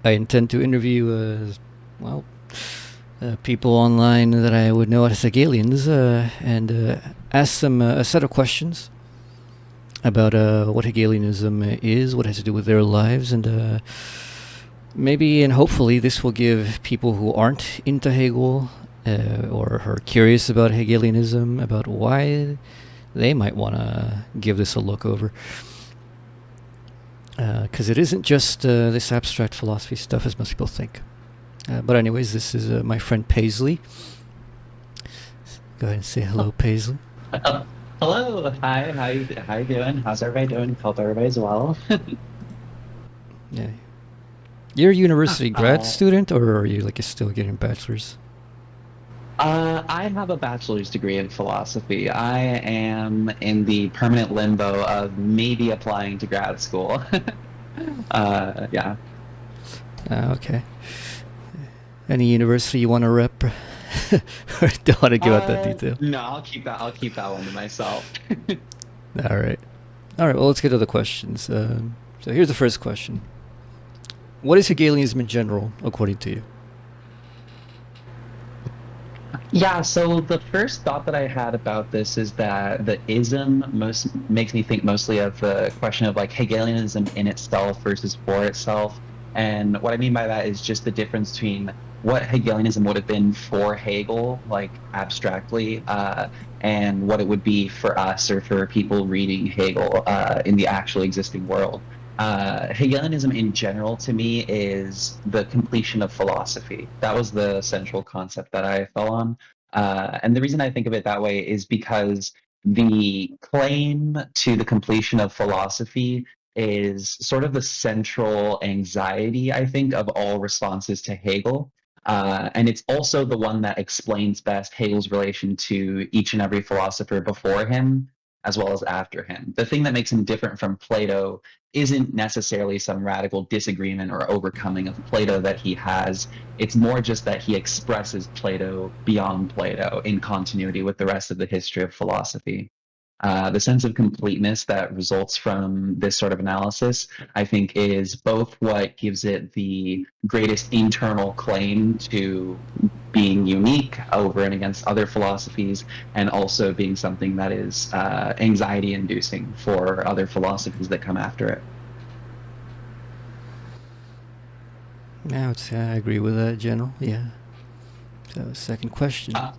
I intend to interview, well, people online that I would know as Hegelians, and ask them a set of questions about what Hegelianism is, what it has to do with their lives, and maybe and hopefully this will give people who aren't into Hegel or are curious about Hegelianism, about why they might want to give this a look over. Because it isn't just this abstract philosophy stuff as most people think. But anyways, this is my friend Paisley. Go ahead and say hello, Paisley. Uh, Hello, hi, how you doing? How's everybody doing? Hope everybody's well. Yeah. You're a Ah, university grad student, or are you like still getting a bachelor's? I have a bachelor's degree in philosophy. I am in the permanent limbo of maybe applying to grad school. Yeah. Okay. Any university you want to rep? Or don't want to give out that detail? No, I'll keep that one to myself. All right. All right, well, let's get to the questions. So here's the first question. What is Hegelianism in general, according to you? Yeah, so the first thought that I had about this is that the ism most makes me think mostly of the question of like Hegelianism in itself versus for itself. And what I mean by that is just the difference between what Hegelianism would have been for Hegel, like abstractly, and what it would be for us or for people reading Hegel in the actually existing world. Hegelianism in general to me is the completion of philosophy. That was the central concept that I fell on. And the reason I think of it that way is because the claim to the completion of philosophy is sort of the central anxiety, I think, of all responses to Hegel. And it's also the one that explains best Hegel's relation to each and every philosopher before him, as well as after him. The thing that makes him different from Plato isn't necessarily some radical disagreement or overcoming of Plato that he has. It's more just that he expresses Plato beyond Plato in continuity with the rest of the history of philosophy. The sense of completeness that results from this sort of analysis, I think, is both what gives it the greatest internal claim to being unique over and against other philosophies, and also being something that is anxiety inducing for other philosophies that come after it. Yeah, I agree with that, General. Yeah. So, second question. Uh,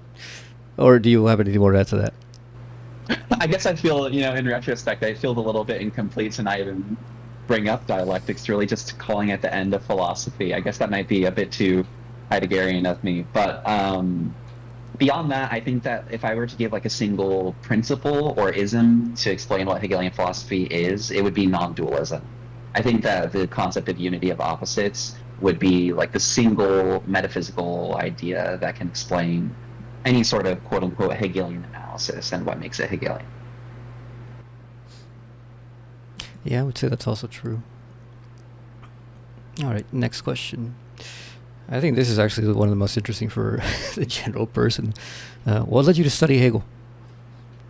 Or do you have anything more to add to that? I guess I feel, in retrospect, I feel a little bit incomplete to not even bring up dialectics, really just calling it the end of philosophy. I guess that might be a bit too Heideggerian of me. But beyond that, I think that if I were to give like a single principle or ism to explain what Hegelian philosophy is, it would be non-dualism. I think that the concept of unity of opposites would be like the single metaphysical idea that can explain any sort of quote unquote Hegelian analysis and what makes it Hegelian. Yeah, I would say that's also true. All right, next question. I think this is actually one of the most interesting for the general person. What led you to study Hegel?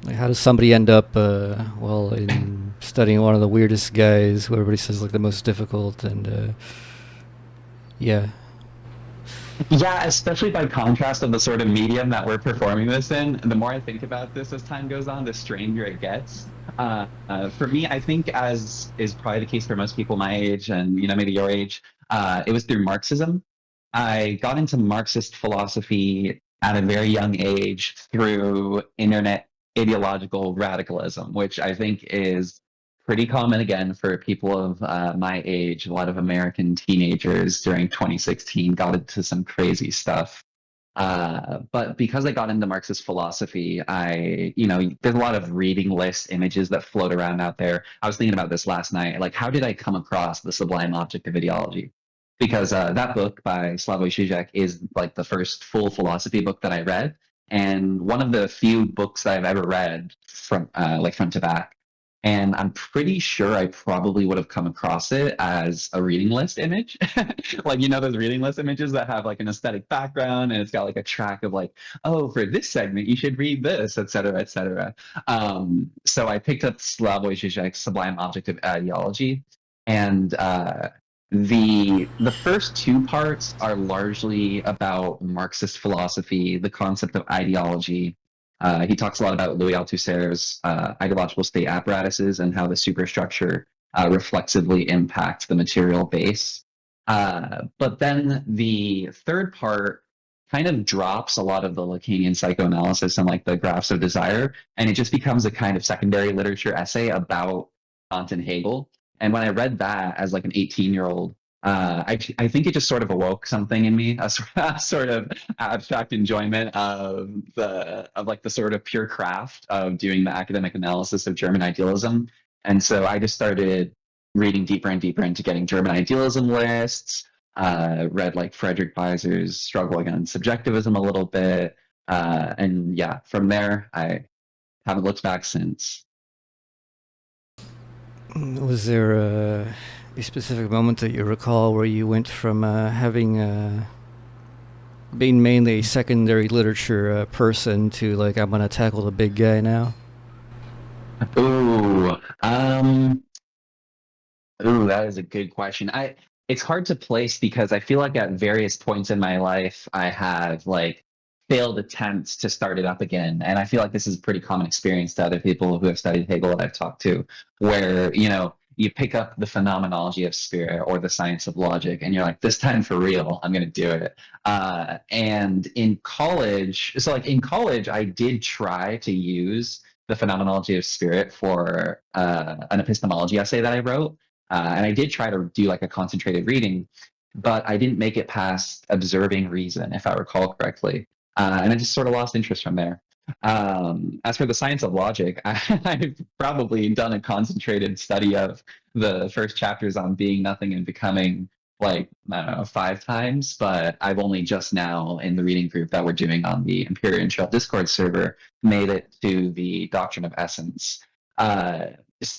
Like, how does somebody end up, well, in studying one of the weirdest guys who everybody says like the most difficult and, yeah. Yeah, especially by contrast of the sort of medium that we're performing this in. The more I think about this as time goes on, the stranger it gets. For me, I think, as is probably the case for most people my age and maybe your age, it was through Marxism. I got into Marxist philosophy at a very young age through internet ideological radicalism, which I think is pretty common again for people of my age. A lot of American teenagers during 2016 got into some crazy stuff. But because I got into Marxist philosophy, there's a lot of reading list images that float around out there. I was thinking about this last night. Like, how did I come across the sublime object of ideology? Because that book by Slavoj Žižek is like the first full philosophy book that I read, and one of the few books that I've ever read from like front to back. And I'm pretty sure I probably would have come across it as a reading list image. Like, those reading list images that have like an aesthetic background and it's got like a track of like, oh, for this segment, you should read this, et cetera, et cetera. So I picked up Slavoj Žižek's Sublime Object of Ideology. And The first two parts are largely about Marxist philosophy, the concept of ideology. He talks a lot about Louis Althusser's ideological state apparatuses and how the superstructure reflexively impacts the material base. But then the third part kind of drops a lot of the Lacanian psychoanalysis and like the graphs of desire, and it just becomes a kind of secondary literature essay about Kant and Hegel. And when I read that as like an 18-year-old, I think it just sort of awoke something in me, a sort of abstract enjoyment of like the sort of pure craft of doing the academic analysis of German idealism. And so I just started reading deeper and deeper into getting German idealism lists. Read like Frederick Beiser's Struggle Against Subjectivism a little bit, and yeah, from there I haven't looked back since. Was there a specific moment that you recall where you went from having being mainly a secondary literature person to like I'm gonna tackle the big guy now? Ooh, um, ooh, that is a good question. It's hard to place because I feel like at various points in my life I have like failed attempts to start it up again. And I feel like this is a pretty common experience to other people who have studied Hegel that I've talked to, where, you pick up the phenomenology of spirit or the science of logic and you're like, this time for real, I'm going to do it. And in college, so like in college, I did try to use the phenomenology of spirit for an epistemology essay that I wrote. And I did try to do like a concentrated reading, but I didn't make it past observing reason, if I recall correctly. And I just sort of lost interest from there. As for the science of logic, I've probably done a concentrated study of the first chapters on being, nothing, and becoming like, I don't know, 5 times, but I've only just now in the reading group that we're doing on the Empyrean Trail Discord server made it to the doctrine of essence. Uh,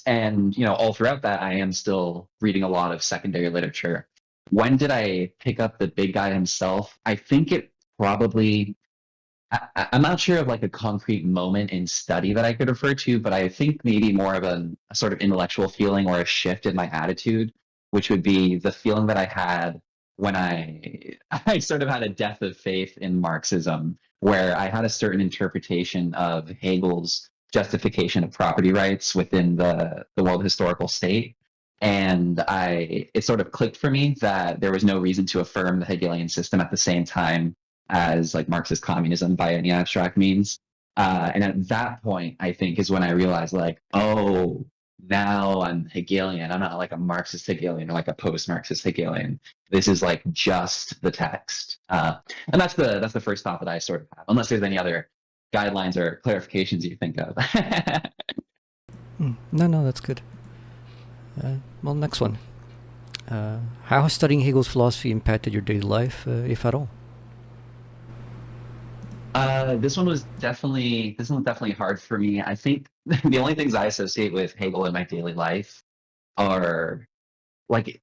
and all throughout that I am still reading a lot of secondary literature. When did I pick up the big guy himself? I think it probably I'm not sure of like a concrete moment in study that I could refer to, but I think maybe more of a sort of intellectual feeling or a shift in my attitude, which would be the feeling that I had when I sort of had a death of faith in Marxism, where I had a certain interpretation of Hegel's justification of property rights within the world historical state. And it sort of clicked for me that there was no reason to affirm the Hegelian system at the same time as like Marxist communism by any abstract means. And at that point, I think is when I realized like, oh, now I'm Hegelian. I'm not like a Marxist Hegelian or like a post-Marxist Hegelian. This is like just the text. And that's the first thought that I sort of have, unless there's any other guidelines or clarifications you think of. No, no, that's good. Well, next one. How has studying Hegel's philosophy impacted your daily life, if at all? This one was definitely hard for me. I think the only things I associate with Hegel in my daily life are like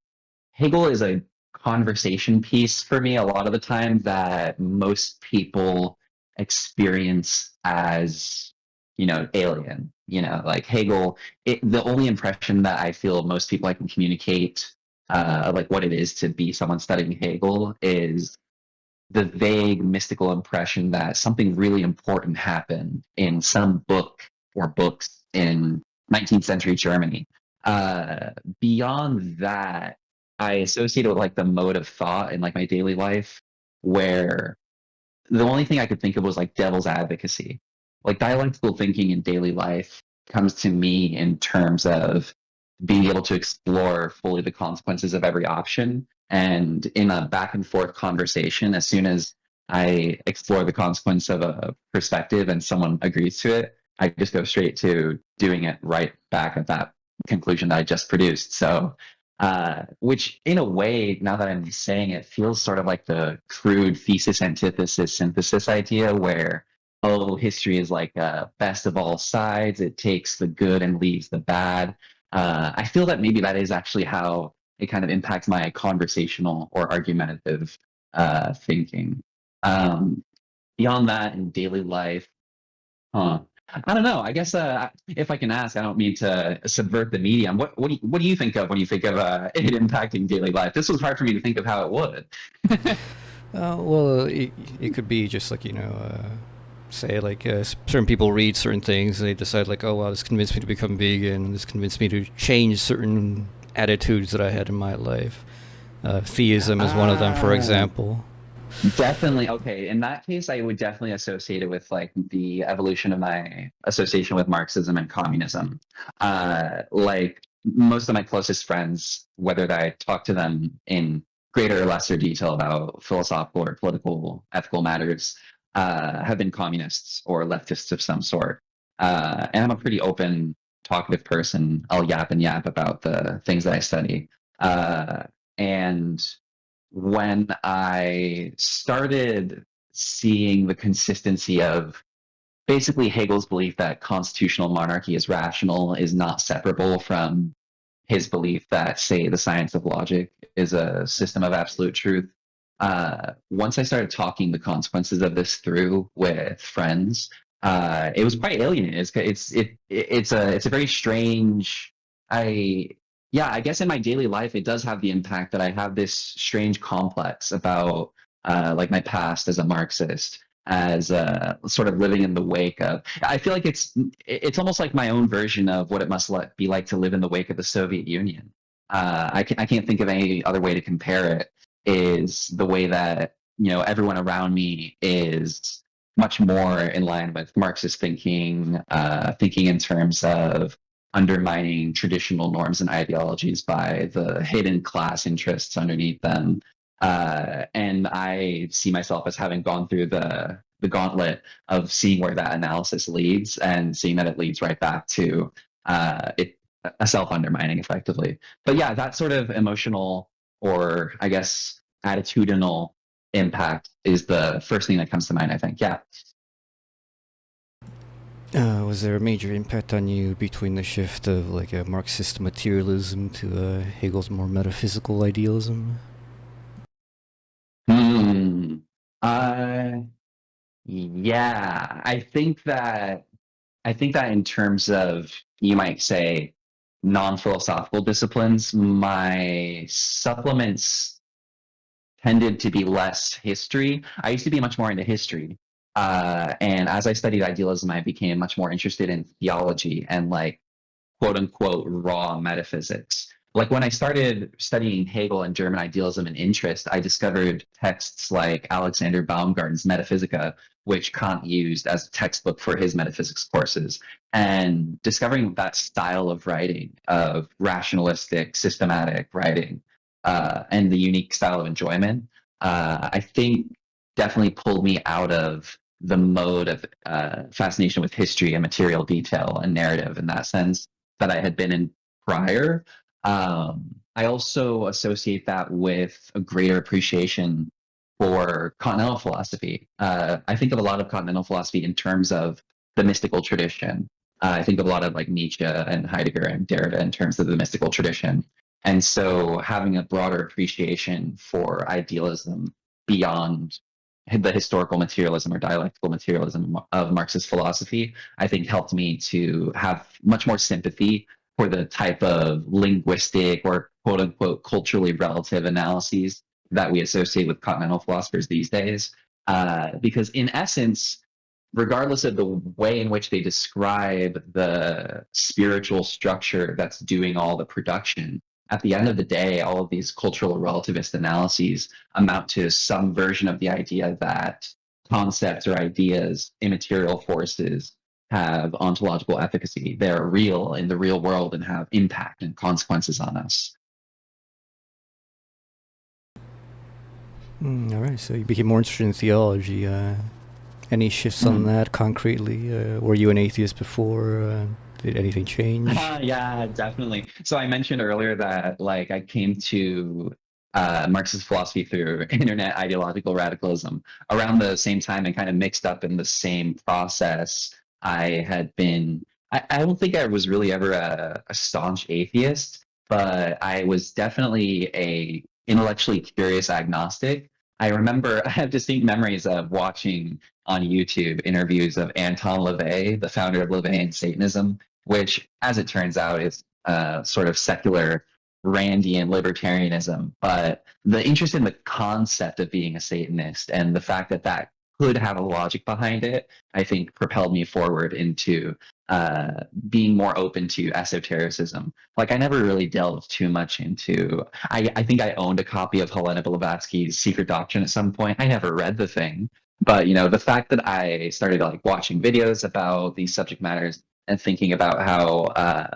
Hegel is a conversation piece for me a lot of the time that most people experience as, alien. Like Hegel, the only impression that I feel most people I can communicate, like what it is to be someone studying Hegel is the vague mystical impression that something really important happened in some book or books in 19th century Germany. Uh, Beyond that, I associate it with like the mode of thought in like my daily life, where the only thing I could think of was like devil's advocacy. Like dialectical thinking in daily life comes to me in terms of being able to explore fully the consequences of every option. And in a back and forth conversation, as soon as I explore the consequence of a perspective and someone agrees to it, I just go straight to doing it right back at that conclusion that I just produced. So which in a way, now that I'm saying it, feels sort of like the crude thesis, antithesis, synthesis idea where, oh, history is like a best of all sides. It takes the good and leaves the bad. I feel that maybe that is actually how it kind of impacts my conversational or argumentative thinking. Um, Beyond that, in daily life, huh? I don't know. I guess if I can ask, I don't mean to subvert the medium. What do you think of when you think of it impacting daily life? This was hard for me to think of how it would. Well, it could be just like, say like certain people read certain things and they decide like, oh wow, this convinced me to become vegan. This convinced me to change certain attitudes that I had in my life. Theism is one of them, for Ah, example. definitely. Okay. In that case, I would definitely associate it with like the evolution of my association with Marxism and communism. Like most of my closest friends, whether I talk to them in greater or lesser detail about philosophical or political ethical matters, have been communists or leftists of some sort. And I'm a pretty open, talkative person. I'll yap and yap about the things that I study. And when I started seeing the consistency of basically Hegel's belief that constitutional monarchy is rational is not separable from his belief that, say, the science of logic is a system of absolute truth. Once I started talking the consequences of this through with friends, it was quite alienating. It's a very strange. I Yeah, I guess in my daily life, it does have the impact that I have this strange complex about like my past as a Marxist, as sort of living in the wake of. I feel like it's almost like my own version of what it must be like to live in the wake of the Soviet Union. I can't think of any other way to compare it. Is the way that everyone around me is much more in line with Marxist thinking, thinking in terms of undermining traditional norms and ideologies by the hidden class interests underneath them. And I see myself as having gone through the gauntlet of seeing where that analysis leads and seeing that it leads right back to it a self undermining effectively. But yeah, that sort of emotional, or I guess attitudinal impact is the first thing that comes to mind, I think. Yeah. Was there a major impact on you between the shift of like a Marxist materialism to Hegel's more metaphysical idealism? Hmm. Uh, yeah, I think that in terms of, you might say, non-philosophical disciplines, my supplements tended to be less history. I used to be much more into history. And as I studied idealism, I became much more interested in theology and like quote unquote raw metaphysics. Like when I started studying Hegel and German idealism and interest, I discovered texts like Alexander Baumgarten's Metaphysica, which Kant used as a textbook for his metaphysics courses. And discovering that style of writing, of rationalistic, systematic writing, and the unique style of enjoyment, I think definitely pulled me out of the mode of fascination with history and material detail and narrative in that sense that I had been in prior. I also associate that with a greater appreciation for continental philosophy. I think of a lot of continental philosophy in terms of the mystical tradition. I think of a lot of like Nietzsche and Heidegger and Derrida in terms of the mystical tradition. And so having a broader appreciation for idealism beyond the historical materialism or dialectical materialism of Marxist philosophy, I think helped me to have much more sympathy for the type of linguistic or quote unquote culturally relative analyses that we associate with continental philosophers these days. Because in essence, regardless of the way in which they describe the spiritual structure that's doing all the production, at the end of the day, all of these cultural relativist analyses amount to some version of the idea that concepts or ideas, immaterial forces, have ontological efficacy. They're real in the real world and have impact and consequences on us. All right, so you became more interested in theology. Any shifts on Mm. that concretely? Were you an atheist before? Did anything change? Yeah, definitely. So I mentioned earlier that like I came to Marxist philosophy through internet ideological radicalism around the same time and kind of mixed up in the same process. I had been. I don't think I was really ever a staunch atheist, but I was definitely a intellectually curious agnostic. I remember I have distinct memories of watching on YouTube interviews of Anton LaVey, the founder of LaVeyan Satanism, which, as it turns out, is sort of secular Randian libertarianism. But the interest in the concept of being a Satanist and the fact that that could have a logic behind it, I think propelled me forward into being more open to esotericism. Like, I never really delved too much into. I think I owned a copy of Helena Blavatsky's Secret Doctrine at some point. I never read the thing, but the fact that I started like watching videos about these subject matters and thinking about how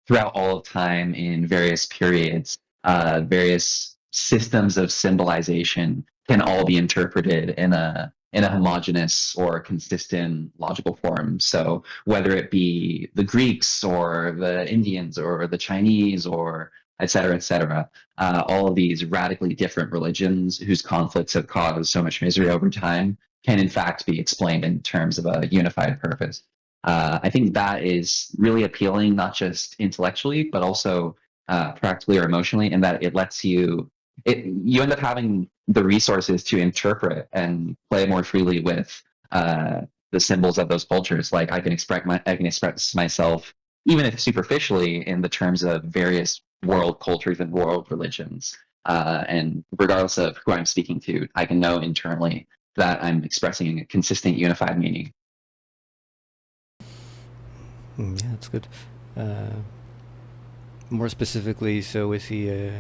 throughout all of time in various periods, various systems of symbolization can all be interpreted in a homogeneous or consistent logical form. So whether it be the Greeks or the Indians or the Chinese or et cetera, all of these radically different religions whose conflicts have caused so much misery over time can in fact be explained in terms of a unified purpose. I think that is really appealing, not just intellectually, but also practically or emotionally, in that it lets you end up having the resources to interpret and play more freely with the symbols of those cultures. Like I can express myself, even if superficially, in the terms of various world cultures and world religions. And regardless of who I'm speaking to, I can know internally that I'm expressing a consistent, unified meaning. Yeah, that's good. More specifically, so with the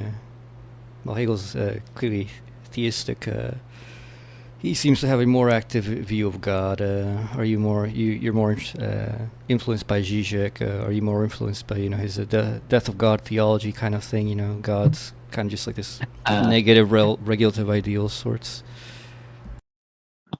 well, Hegel's clearly theistic. He seems to have a more active view of God. Are you more you're more influenced by Zizek? Are you more influenced by his death of God theology kind of thing? God's kind of just like this negative regulative ideal sorts.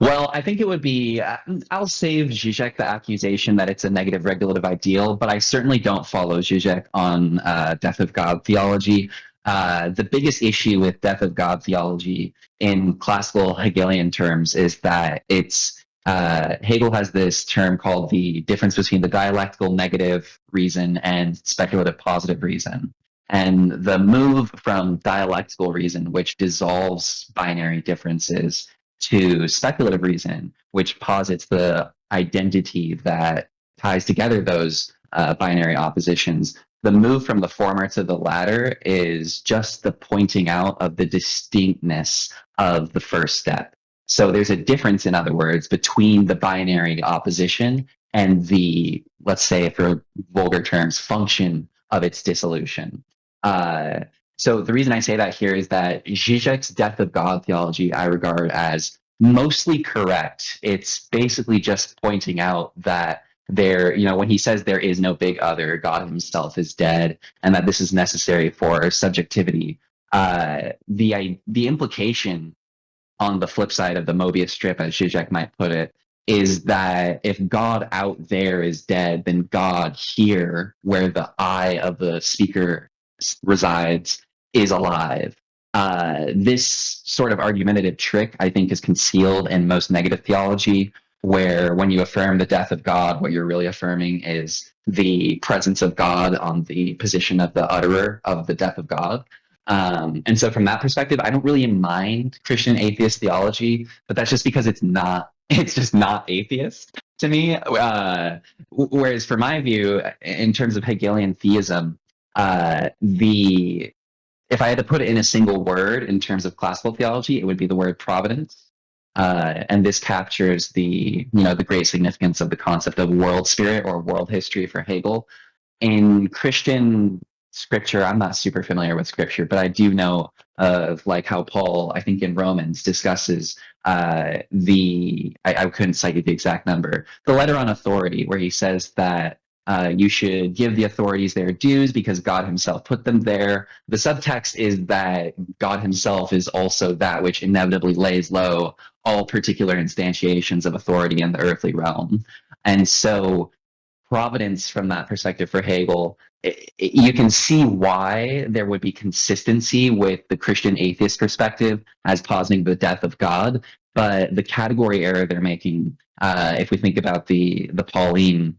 Well, I think it would be, I'll save Zizek the accusation that it's a negative regulative ideal, but I certainly don't follow Zizek on death of God theology. The biggest issue with death of God theology in classical Hegelian terms is that Hegel has this term called the difference between the dialectical negative reason and speculative positive reason. And the move from dialectical reason, which dissolves binary differences, to speculative reason, which posits the identity that ties together those binary oppositions. The move from the former to the latter is just the pointing out of the distinctness of the first step. So there's a difference, in other words, between the binary opposition and the, let's say, for vulgar terms, function of its dissolution. So the reason I say that here is that Zizek's death of God theology I regard as mostly correct. It's basically just pointing out that when he says there is no big other, God himself is dead, and that this is necessary for subjectivity. The implication on the flip side of the Mobius strip, as Zizek might put it, is that if God out there is dead, then God here, where the I of the speaker resides, is alive. This sort of argumentative trick, I think, is concealed in most negative theology, where when you affirm the death of God, what you're really affirming is the presence of God on the position of the utterer of the death of God. And so from that perspective, I don't really mind Christian atheist theology, but that's just because it's just not atheist to me. Whereas for my view, in terms of Hegelian theism, if I had to put it in a single word in terms of classical theology, it would be the word providence. And this captures the great significance of the concept of world spirit or world history for Hegel. In Christian scripture, I'm not super familiar with scripture, but I do know of like how Paul, I think in Romans, discusses I couldn't cite you the exact number, the letter on authority, where he says that you should give the authorities their dues because God himself put them there. The subtext is that God himself is also that which inevitably lays low all particular instantiations of authority in the earthly realm. And so providence from that perspective for Hegel, you can see why there would be consistency with the Christian atheist perspective as positing the death of God. But the category error they're making, if we think about the Pauline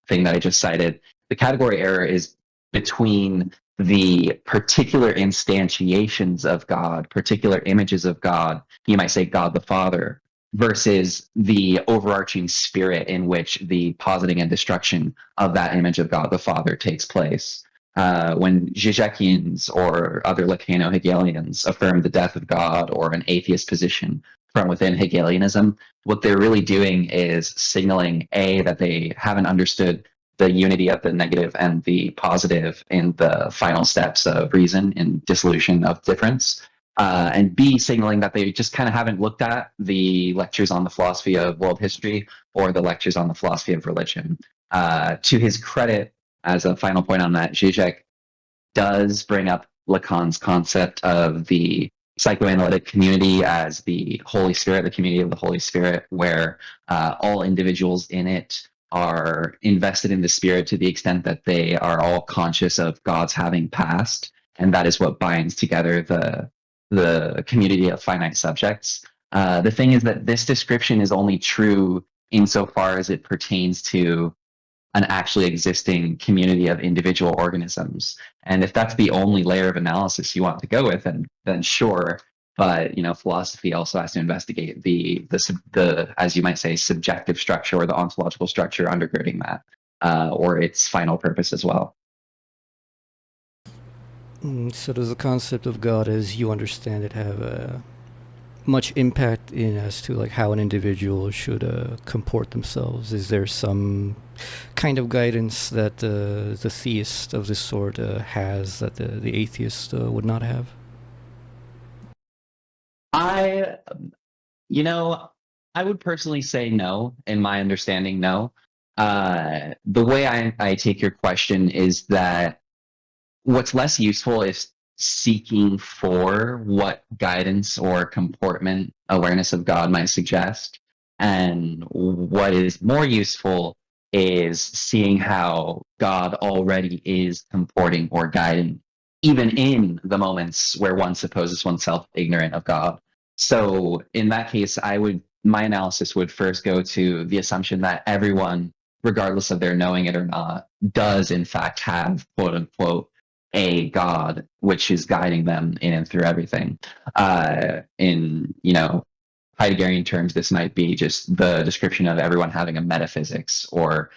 thing that I just cited, the category error is between the particular instantiations of God, particular images of God, you might say God the Father, versus the overarching spirit in which the positing and destruction of that image of God the Father takes place. When Zizekians or other Lacano-Hegelians affirm the death of God or an atheist position from within Hegelianism, what they're really doing is signaling, A, that they haven't understood the unity of the negative and the positive in the final steps of reason in dissolution of difference. And B, signaling that they just kind of haven't looked at the lectures on the philosophy of world history or the lectures on the philosophy of religion. To his credit, as a final point on that, Zizek does bring up Lacan's concept of the psychoanalytic community as the Holy Spirit, the community of the Holy Spirit, where all individuals in it are invested in the Spirit to the extent that they are all conscious of God's having passed, and that is what binds together the community of finite subjects. The thing is that this description is only true insofar as it pertains to an actually existing community of individual organisms. And if that's the only layer of analysis you want to go with, then sure. But philosophy also has to investigate the as you might say subjective structure or the ontological structure undergirding that, or its final purpose as well. So does the concept of God, as you understand it, have much impact in as to like how an individual should comport themselves? Is there some kind of guidance that the theist of this sort has that the atheist would not have? I would personally say no. In my understanding, no. The way I take your question is that what's less useful is seeking for what guidance or comportment awareness of God might suggest. And what is more useful is seeing how God already is comporting or guiding, even in the moments where one supposes oneself ignorant of God. So in that case, my analysis would first go to the assumption that everyone, regardless of their knowing it or not, does in fact have quote unquote a God which is guiding them in and through everything. In Heideggerian terms, this might be just the description of everyone having a metaphysics, or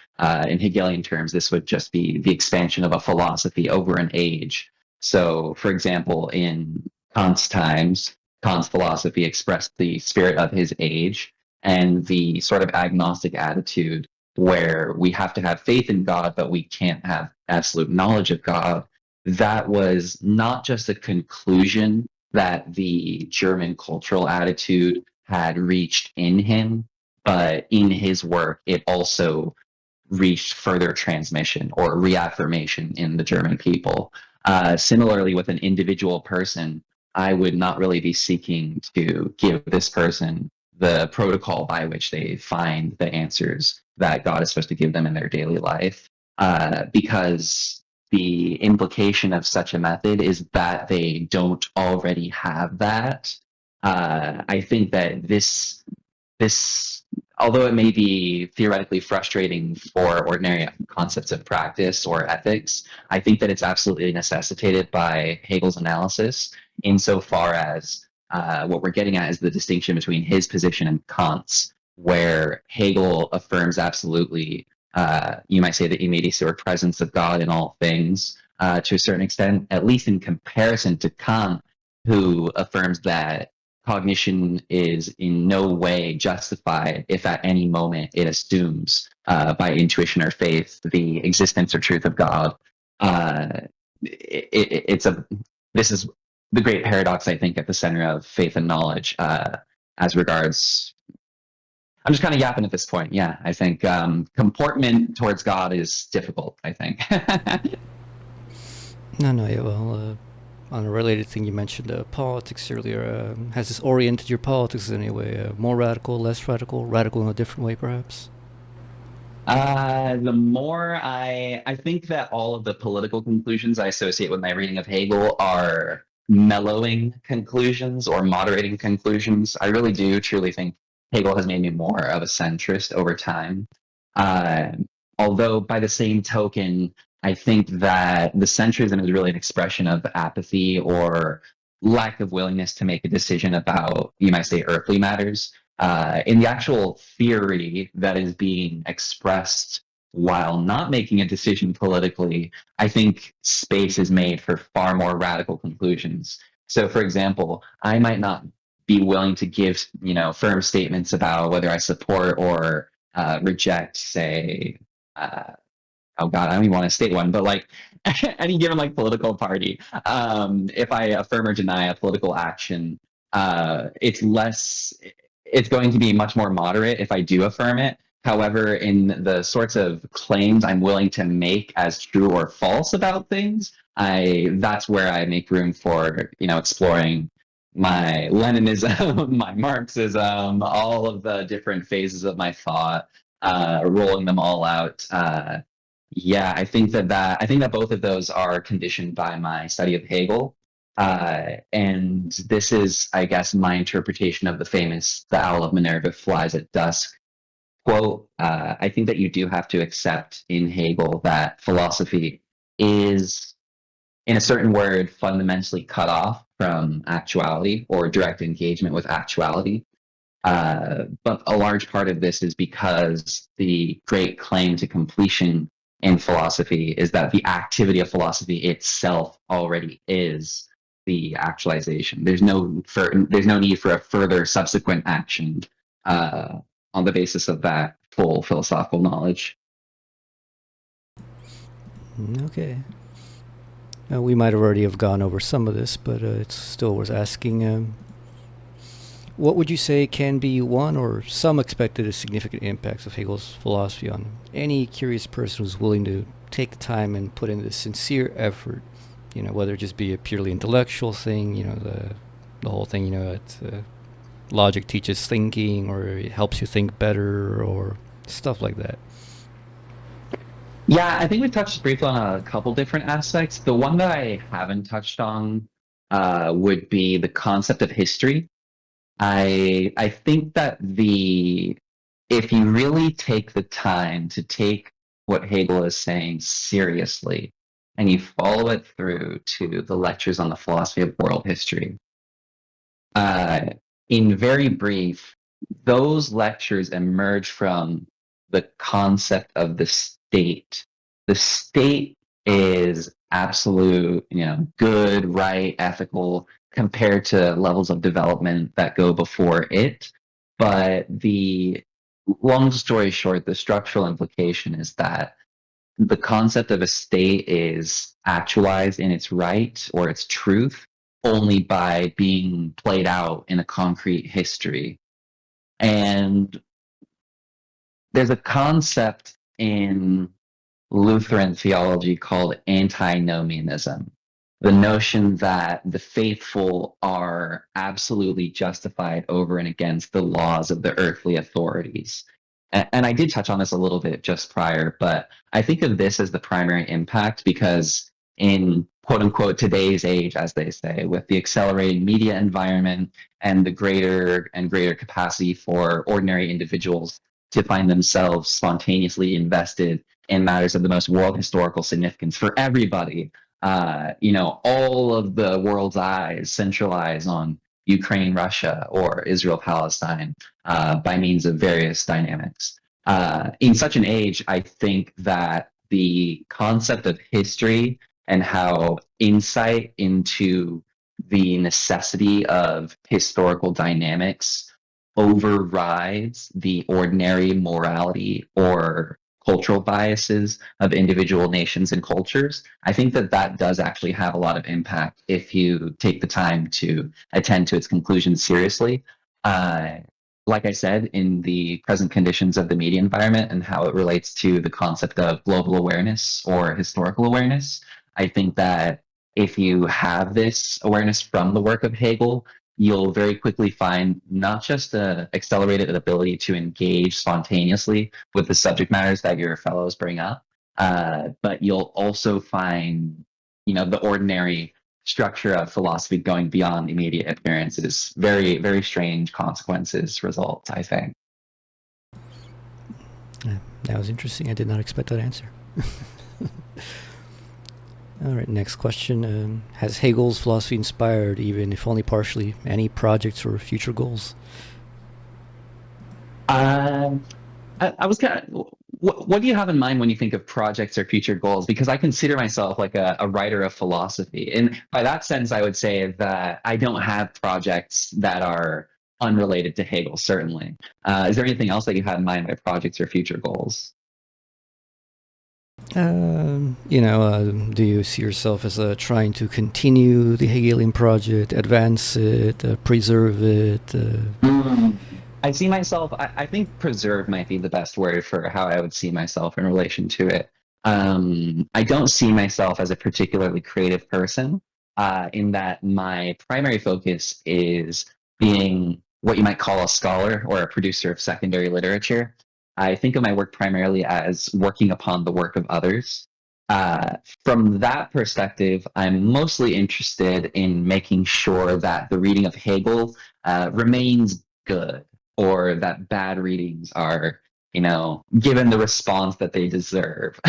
in Hegelian terms, this would just be the expansion of a philosophy over an age. So, for example, in Kant's times, Kant's philosophy expressed the spirit of his age and the sort of agnostic attitude where we have to have faith in God, but we can't have absolute knowledge of God. That was not just a conclusion that the German cultural attitude had reached in him, but in his work, it also reached further transmission or reaffirmation in the German people. Similarly, with an individual person, I would not really be seeking to give this person the protocol by which they find the answers that God is supposed to give them in their daily life, because the implication of such a method is that they don't already have that. I think that this, although it may be theoretically frustrating for ordinary concepts of practice or ethics, I think that it's absolutely necessitated by Hegel's analysis, insofar as what we're getting at is the distinction between his position and Kant's, where Hegel affirms absolutely, you might say, the immediacy or presence of God in all things, to a certain extent, at least in comparison to Kant, who affirms that cognition is in no way justified if at any moment it assumes, by intuition or faith, the existence or truth of God. This is the great paradox, I think, at the center of faith and knowledge, as regards. I'm just kind of yapping at this point. Yeah, I think comportment towards God is difficult, I think. No, yeah, well, on a related thing, you mentioned politics earlier. Has this oriented your politics in any way? More radical, less radical, radical in a different way, perhaps? The more I think that all of the political conclusions I associate with my reading of Hegel are mellowing conclusions or moderating conclusions. I really do truly think Hegel has made me more of a centrist over time. Uh, Although by the same token, I think that the centrism is really an expression of apathy or lack of willingness to make a decision about, you might say, earthly matters. In the actual theory that is being expressed while not making a decision politically, I think space is made for far more radical conclusions. So, for example, I might not be willing to give, firm statements about whether I support or reject, say, uh, oh God, I don't even want to state one, but like any given like political party, if I affirm or deny a political action, it's going to be much more moderate if I do affirm it. However, in the sorts of claims I'm willing to make as true or false about things, that's where I make room for, exploring my Leninism, my Marxism, all of the different phases of my thought, rolling them all out. Yeah, I think that both of those are conditioned by my study of Hegel. And this is, I guess, my interpretation of the famous "The Owl of Minerva flies at dusk" quote. I think that you do have to accept in Hegel that philosophy is, in a certain word, fundamentally cut off from actuality or direct engagement with actuality. But a large part of this is because the great claim to completion in philosophy is that the activity of philosophy itself already is the actualization. There's no need for a further subsequent action on the basis of that full philosophical knowledge. Okay. We might already have gone over some of this, but it's still worth asking. What would you say can be one or some expected significant impacts of Hegel's philosophy on any curious person who's willing to take the time and put in the sincere effort? Whether it just be a purely intellectual thing, the whole thing, it's logic teaches thinking, or it helps you think better, or stuff like that. Yeah, I think we touched briefly on a couple different aspects. The one that I haven't touched on would be the concept of history. I think that the if you really take the time to take what Hegel is saying seriously and you follow it through to the lectures on the philosophy of world history, uh, in very brief, those lectures emerge from the concept of the state. The state is absolute, good, right, ethical compared to levels of development that go before it. But the long story short, the structural implication is that the concept of a state is actualized in its right or its truth only by being played out in a concrete history. And there's a concept in Lutheran theology called antinomianism, the notion that the faithful are absolutely justified over and against the laws of the earthly authorities. And I did touch on this a little bit just prior, but I think of this as the primary impact because in quote unquote today's age, as they say, with the accelerating media environment and the greater and greater capacity for ordinary individuals to find themselves spontaneously invested in matters of the most world historical significance for everybody. All of the world's eyes centralize on Ukraine, Russia, or Israel, Palestine by means of various dynamics. In such an age, I think that the concept of history and how insight into the necessity of historical dynamics overrides the ordinary morality or cultural biases of individual nations and cultures. I think that does actually have a lot of impact if you take the time to attend to its conclusions seriously. Uh, like I said, in the present conditions of the media environment and how it relates to the concept of global awareness or historical awareness, I think that if you have this awareness from the work of Hegel, you'll very quickly find not just the accelerated ability to engage spontaneously with the subject matters that your fellows bring up, but you'll also find, the ordinary structure of philosophy going beyond immediate appearances. Very, very strange consequences result, I think. Yeah, that was interesting. I did not expect that answer. All right, next question. Has Hegel's philosophy inspired, even if only partially, any projects or future goals? Um, I was kind of, what do you have in mind when you think of projects or future goals? Because I consider myself like a writer of philosophy. And by that sense, I would say that I don't have projects that are unrelated to Hegel, certainly. Is there anything else that you had in mind by projects or future goals? Do you see yourself as trying to continue the Hegelian project, advance it, preserve it? Mm. I see myself, I think preserve might be the best word for how I would see myself in relation to it. I don't see myself as a particularly creative person, in that my primary focus is being what you might call a scholar or a producer of secondary literature. I think of my work primarily as working upon the work of others. Uh, from that perspective, I'm mostly interested in making sure that the reading of Hegel remains good, or that bad readings are, given the response that they deserve.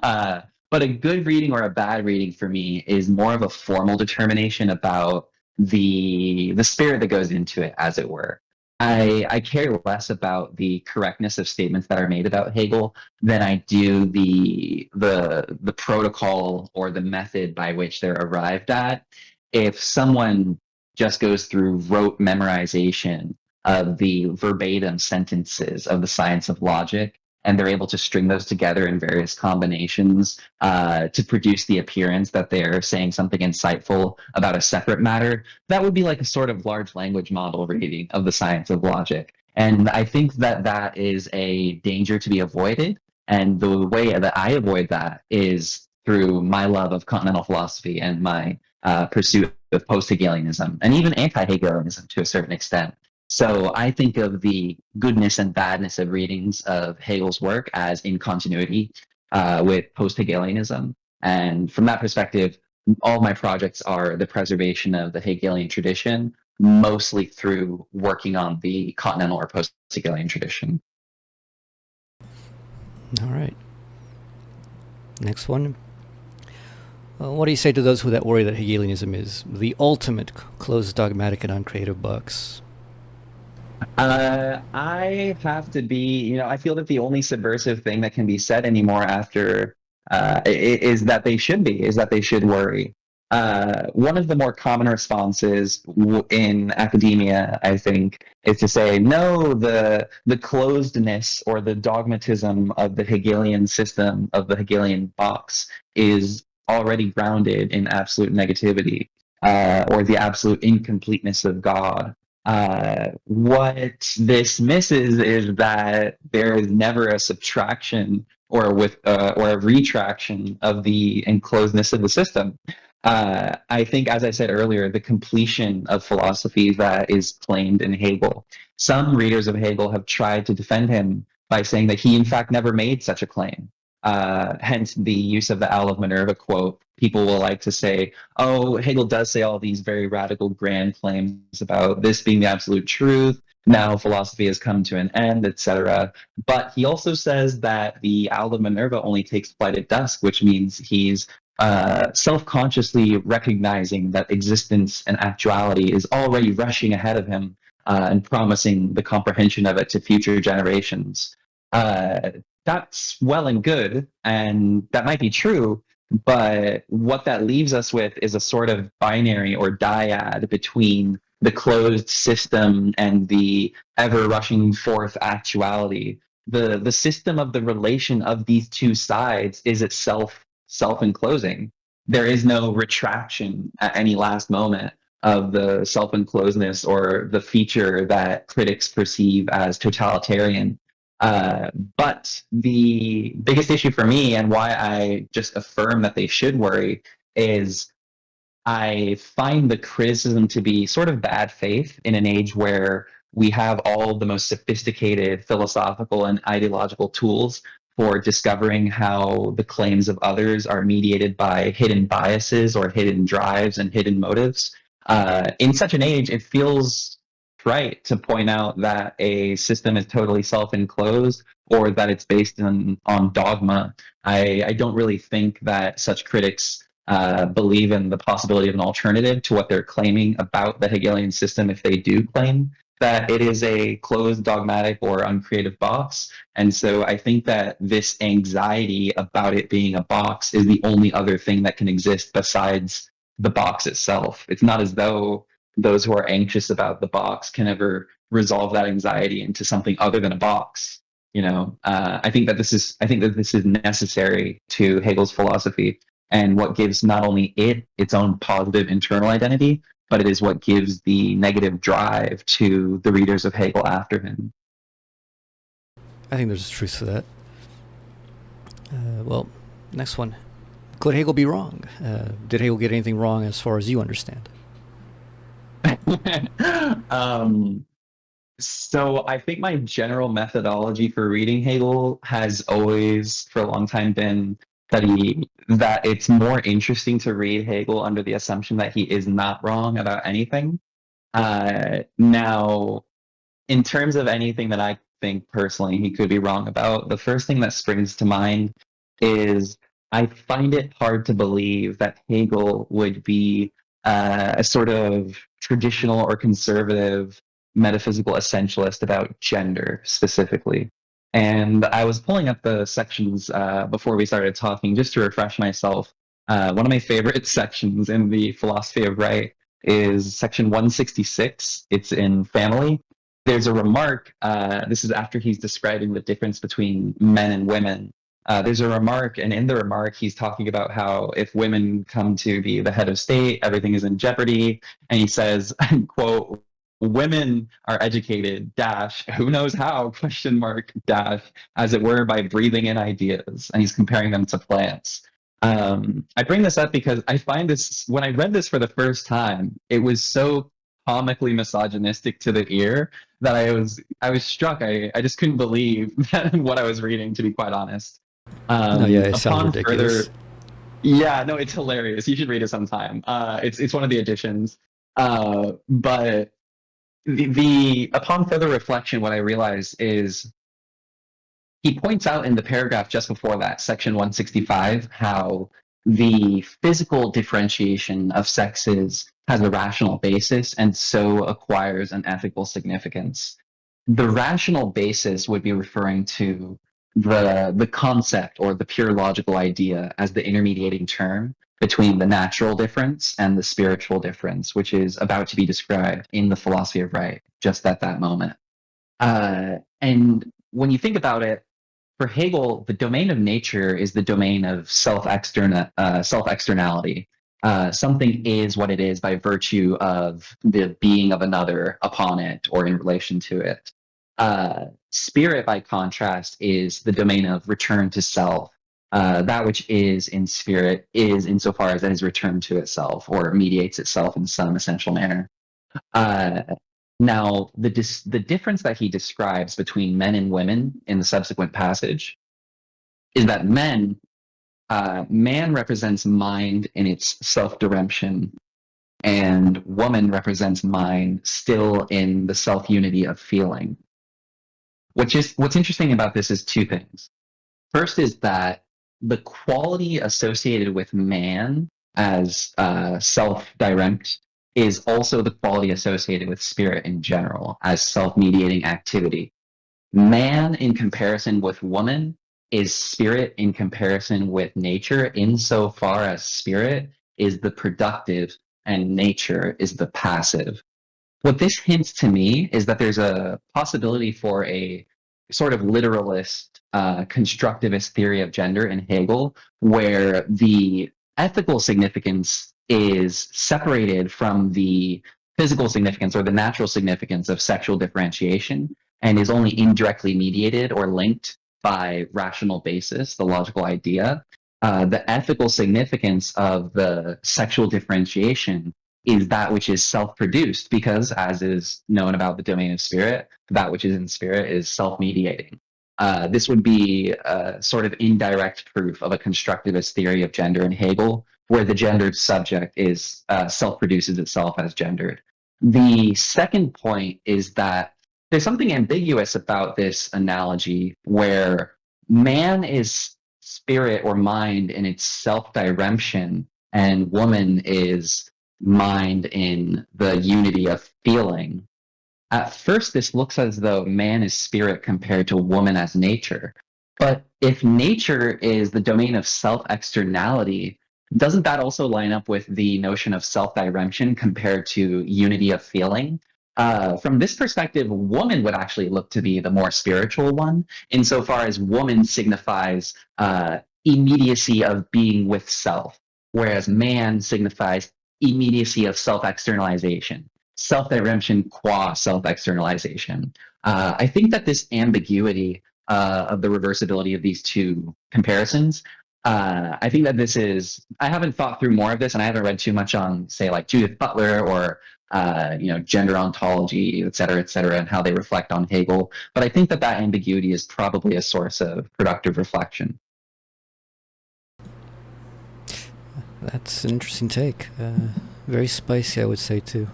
uh, but a good reading or a bad reading for me is more of a formal determination about the spirit that goes into it, as it were. I care less about the correctness of statements that are made about Hegel than I do the protocol or the method by which they're arrived at. If someone just goes through rote memorization of the verbatim sentences of the science of logic, and they're able to string those together in various combinations to produce the appearance that they're saying something insightful about a separate matter, that would be like a sort of large language model reading of the science of logic. And I think that that is a danger to be avoided. And the way that I avoid that is through my love of continental philosophy and my pursuit of post-Hegelianism and even anti-Hegelianism to a certain extent. So I think of the goodness and badness of readings of Hegel's work as in continuity with post-Hegelianism. And from that perspective, all my projects are the preservation of the Hegelian tradition, mostly through working on the continental or post-Hegelian tradition. All right. Next one. What do you say to those that worry that Hegelianism is the ultimate closed dogmatic and uncreative box? I have to be, I feel that the only subversive thing that can be said anymore after is that they should worry. One of the more common responses in academia, I think, is to say, no, the closedness or the dogmatism of the Hegelian system, of the Hegelian box, is already grounded in absolute negativity, or the absolute incompleteness of God. What this misses is that there is never a subtraction or a retraction of the enclosedness of the system. I think, as I said earlier, the completion of philosophy that is claimed in Hegel. Some readers of Hegel have tried to defend him by saying that he, in fact, never made such a claim. Hence the use of the Owl of Minerva quote. People will like to say, oh, Hegel does say all these very radical, grand claims about this being the absolute truth. Now philosophy has come to an end, etc. But he also says that the Owl of Minerva only takes flight at dusk, which means he's self-consciously recognizing that existence and actuality is already rushing ahead of him and promising the comprehension of it to future generations. Uh, that's well and good, and that might be true, but what that leaves us with is a sort of binary or dyad between the closed system and the ever rushing forth actuality. The system of the relation of these two sides is itself self-enclosing. There is no retraction at any last moment of the self-enclosedness or the feature that critics perceive as totalitarian. But the biggest issue for me, and why I just affirm that they should worry, is I find the criticism to be sort of bad faith in an age where we have all the most sophisticated philosophical and ideological tools for discovering how the claims of others are mediated by hidden biases or hidden drives and hidden motives. In such an age, it feels right to point out that a system is totally self-enclosed or that it's based on dogma. I don't really think that such critics believe in the possibility of an alternative to what they're claiming about the Hegelian system if they do claim that it is a closed, dogmatic, or uncreative box. And so I think that this anxiety about it being a box is the only other thing that can exist besides the box itself. It's not as though those who are anxious about the box can ever resolve that anxiety into something other than a box. I think that this is necessary to Hegel's philosophy, and what gives not only it its own positive internal identity, but it is what gives the negative drive to the readers of Hegel after him. I think there's truth to that. Well, next one. Could Hegel be wrong? Did Hegel get anything wrong as far as you understand? So I think my general methodology for reading Hegel has always, for a long time, been that it's more interesting to read Hegel under the assumption that he is not wrong about anything. Now, in terms of anything that I think personally he could be wrong about, the first thing that springs to mind is I find it hard to believe that Hegel would be a sort of traditional or conservative metaphysical essentialist about gender specifically. And I was pulling up the sections before we started talking just to refresh myself. One of my favorite sections in the Philosophy of Right is section 166. It's in family. There's a remark, this is after he's describing the difference between men and women. There's a remark, and in the remark, he's talking about how if women come to be the head of state, everything is in jeopardy. And he says, quote, women are educated, dash, who knows how, question mark, dash, as it were, by breathing in ideas. And he's comparing them to plants. I bring this up because I find this, when I read this for the first time, it was so comically misogynistic to the ear that I was struck. I just couldn't believe what I was reading, to be quite honest. No, yeah, it sounds Upon ridiculous. further, yeah, no, it's hilarious. You should read it sometime. It's one of the editions. But the upon further reflection, what I realize is he points out in the paragraph just before that, section 165, how the physical differentiation of sexes has a rational basis and so acquires an ethical significance. The rational basis would be referring to the concept or the pure logical idea as the intermediating term between the natural difference and the spiritual difference, which is about to be described in the Philosophy of Right just at that moment. And when you think about it, for Hegel, the domain of nature is the domain of self-externality. Something is what it is by virtue of the being of another upon it or in relation to it. Spirit, by contrast, is the domain of return to self. That which is in spirit is insofar as it is returned to itself or mediates itself in some essential manner. Now, the difference that he describes between men and women in the subsequent passage is that man represents mind in its self-diremption, and woman represents mind still in the self-unity of feeling. What's interesting about this is two things. First is that the quality associated with man as self-direct is also the quality associated with spirit in general as self-mediating activity. Man in comparison with woman is spirit in comparison with nature, insofar as spirit is the productive and nature is the passive. What this hints to me is that there's a possibility for a sort of literalist, constructivist theory of gender in Hegel, where the ethical significance is separated from the physical significance or the natural significance of sexual differentiation and is only indirectly mediated or linked by rational basis, the logical idea. The ethical significance of the sexual differentiation is that which is self-produced, because, as is known about the domain of spirit, that which is in spirit is self-mediating. This would be a sort of indirect proof of a constructivist theory of gender in Hegel, where the gendered subject is self-produces itself as gendered. The second point is that there's something ambiguous about this analogy where man is spirit or mind in its self-direction, and woman is mind in the unity of feeling. At first, this looks as though man is spirit compared to woman as nature. But if nature is the domain of self externality, doesn't that also line up with the notion of self direction compared to unity of feeling? From this perspective, woman would actually look to be the more spiritual one, insofar as woman signifies immediacy of being with self, whereas man signifies immediacy of self externalization, self-direction qua self-externalization. I think that this ambiguity of the reversibility of these two comparisons, I think that this is, I haven't thought through more of this, and I haven't read too much on, say, like Judith Butler or gender ontology, et cetera, and how they reflect on Hegel. But I think that that ambiguity is probably a source of productive reflection. That's an interesting take. Very spicy, I would say, too.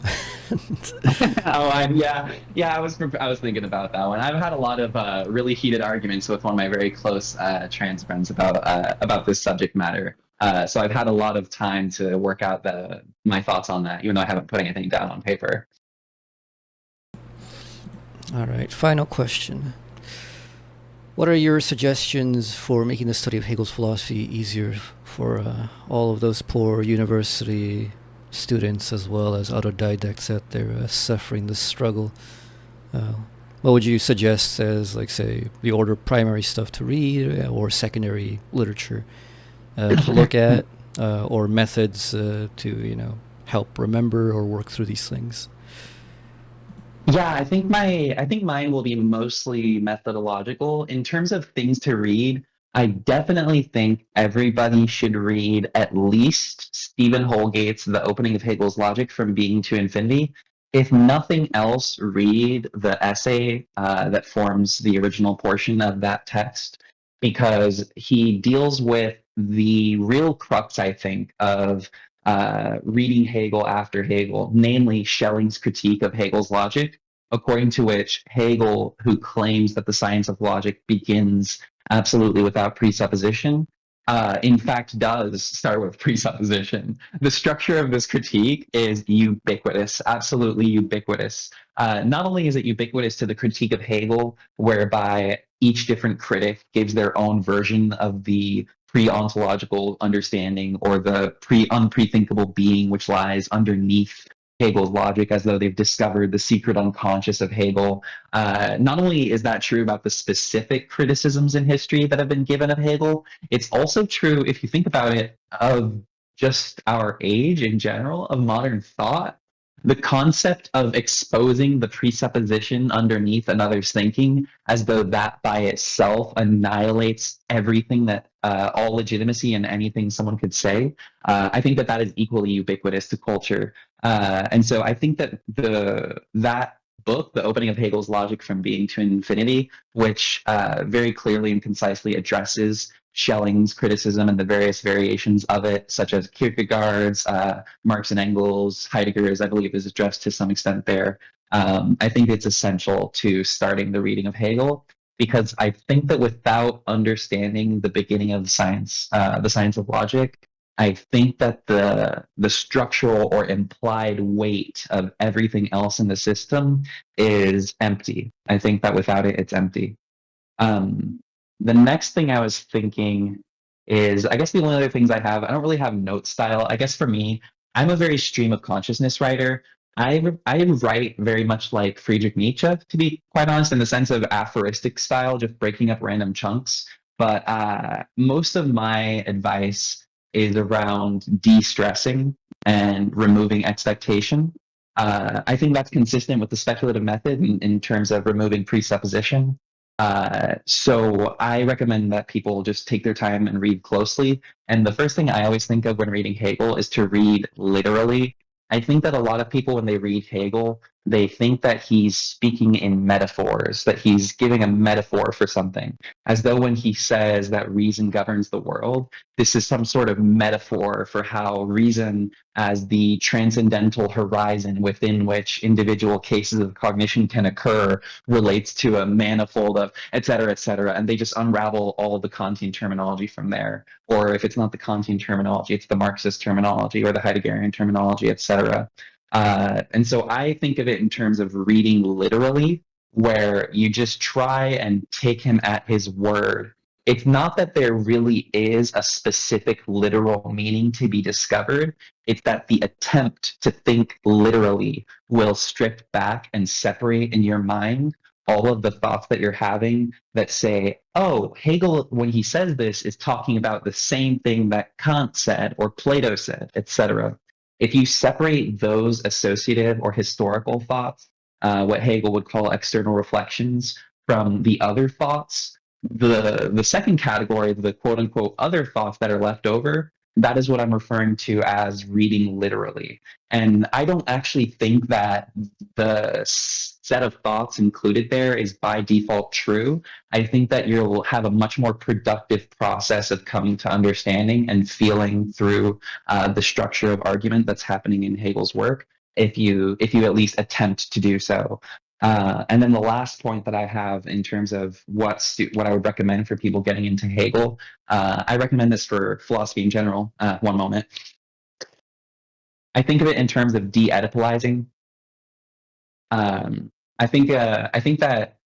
Yeah. I was thinking about that one. I've had a lot of really heated arguments with one of my very close trans friends about this subject matter. So I've had a lot of time to work out my thoughts on that, even though I haven't put anything down on paper. All right, final question. What are your suggestions for making the study of Hegel's philosophy easier for all of those poor university students as well as autodidacts out there suffering this struggle? What would you suggest as, like, say, the order primary stuff to read or secondary literature to look at, or methods to help remember or work through these things? Yeah, I think mine will be mostly methodological. In terms of things to read, I definitely think everybody should read at least Stephen Holgate's The Opening of Hegel's Logic from Being to Infinity. If nothing else, read the essay that forms the original portion of that text, because he deals with the real crux, I think, of reading Hegel after Hegel, namely Schelling's critique of Hegel's logic, according to which Hegel, who claims that the science of logic begins absolutely without presupposition, in fact does start with presupposition. The structure of this critique is ubiquitous, absolutely ubiquitous. Not only is it ubiquitous to the critique of Hegel, whereby each different critic gives their own version of the pre-ontological understanding or the unprethinkable being which lies underneath Hegel's logic, as though they've discovered the secret unconscious of Hegel. Not only is that true about the specific criticisms in history that have been given of Hegel, it's also true, if you think about it, of just our age in general, of modern thought. The concept of exposing the presupposition underneath another's thinking, as though that by itself annihilates everything that all legitimacy in anything someone could say, I think that that is equally ubiquitous to culture. And so I think that that book, The Opening of Hegel's Logic from Being to Infinity, which very clearly and concisely addresses Schelling's criticism and the various variations of it, such as Kierkegaard's, Marx and Engels, Heidegger's, I believe, is addressed to some extent there. I think it's essential to starting the reading of Hegel, because I think that without understanding the beginning of the science of logic, I think that the structural or implied weight of everything else in the system is empty. I think that without it, it's empty. The next thing I was thinking is, I guess the only other things I don't really have note style. I guess for me, I'm a very stream of consciousness writer. I write very much like Friedrich Nietzsche, to be quite honest, in the sense of aphoristic style, just breaking up random chunks. But most of my advice is around de-stressing and removing expectation. I think that's consistent with the speculative method in terms of removing presupposition. So I recommend that people just take their time and read closely. And the first thing I always think of when reading Hegel is to read literally. I think that a lot of people, when they read Hegel, they think that he's speaking in metaphors, that he's giving a metaphor for something, as though when he says that reason governs the world, this is some sort of metaphor for how reason, as the transcendental horizon within which individual cases of cognition can occur, relates to a manifold of et cetera, et cetera. And they just unravel all of the Kantian terminology from there. Or if it's not the Kantian terminology, it's the Marxist terminology or the Heideggerian terminology, et cetera. And so I think of it in terms of reading literally, where you just try and take him at his word. It's not that there really is a specific literal meaning to be discovered. It's that the attempt to think literally will strip back and separate in your mind all of the thoughts that you're having that say, oh, Hegel, when he says this, is talking about the same thing that Kant said or Plato said, etc. If you separate those associative or historical thoughts, what Hegel would call external reflections, from the other thoughts, the second category, the quote unquote other thoughts that are left over, that is what I'm referring to as reading literally. And I don't actually think that the set of thoughts included there is by default true. I think that you'll have a much more productive process of coming to understanding and feeling through the structure of argument that's happening in Hegel's work if you at least attempt to do so. And then the last point that I have in terms of what I would recommend for people getting into Hegel, I recommend this for philosophy in general. One moment. I think of it in terms of de-Oedipalizing. I think that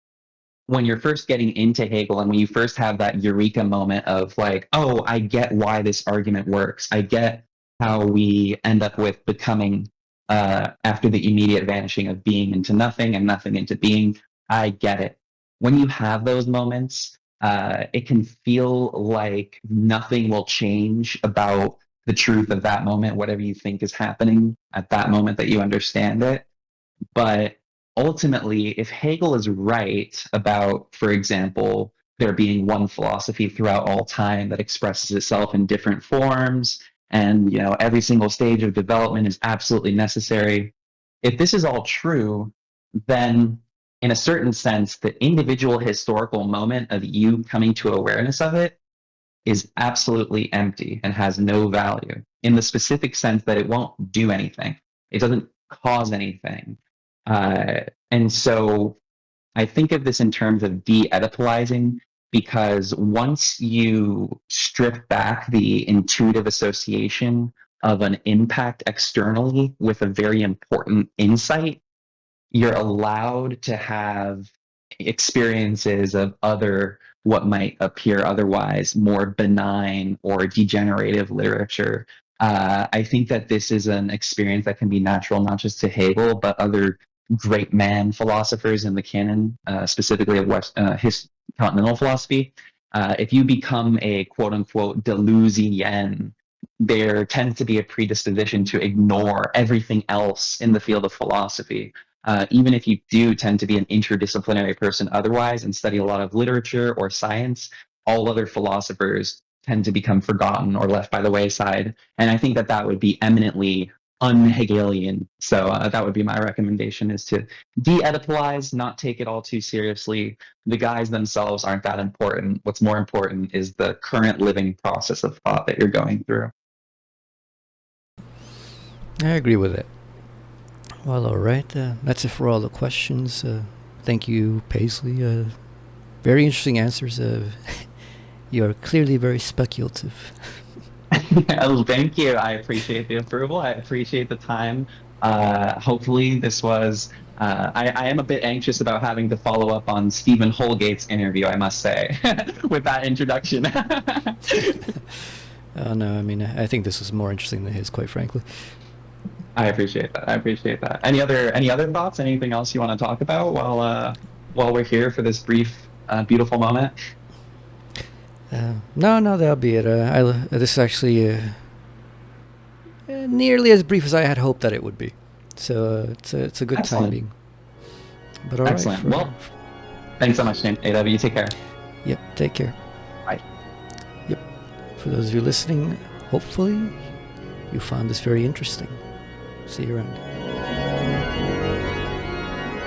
when you're first getting into Hegel and when you first have that eureka moment of like, oh, I get why this argument works. I get how we end up with becoming after the immediate vanishing of being into nothing and nothing into being. I get it. When you have those moments, it can feel like nothing will change about the truth of that moment, whatever you think is happening at that moment that you understand it. But ultimately, if Hegel is right about, for example, there being one philosophy throughout all time that expresses itself in different forms, and every single stage of development is absolutely necessary. If this is all true, then in a certain sense, the individual historical moment of you coming to awareness of it is absolutely empty and has no value in the specific sense that it won't do anything. It doesn't cause anything. And so I think of this in terms of de-Oedipalizing, because once you strip back the intuitive association of an impact externally with a very important insight, you're allowed to have experiences of other, what might appear otherwise more benign or degenerative literature. I think that this is an experience that can be natural not just to Hegel, but other great man philosophers in the canon, specifically of his continental philosophy. If you become a quote unquote Deleuzian, there tends to be a predisposition to ignore everything else in the field of philosophy. Even if you do tend to be an interdisciplinary person otherwise and study a lot of literature or science, all other philosophers tend to become forgotten or left by the wayside. And I think that that would be eminently un-Hegelian. So that would be my recommendation, is to de-Oedipalize, not take it all too seriously. The guys themselves aren't that important. What's more important is the current living process of thought that you're going through. I agree with it. Well, all right. That's it for all the questions. Thank you, Paisley. Very interesting answers. You're clearly very speculative. Oh, thank you. I appreciate the approval. I appreciate the time. Hopefully, this was. I am a bit anxious about having to follow up on Stephen Holgate's interview, I must say, with that introduction. No, I mean, I think this was more interesting than his, quite frankly. I appreciate that. I appreciate that. Any other thoughts? Anything else you want to talk about while we're here for this brief, beautiful moment? No, that'll be it. This is actually nearly as brief as I had hoped that it would be. So it's a good Excellent. timing. But all right. Excellent. Well, thanks so much, James. AW, you take care. Yep, take care. Bye. Yep. For those of you listening, hopefully you found this very interesting. See you around.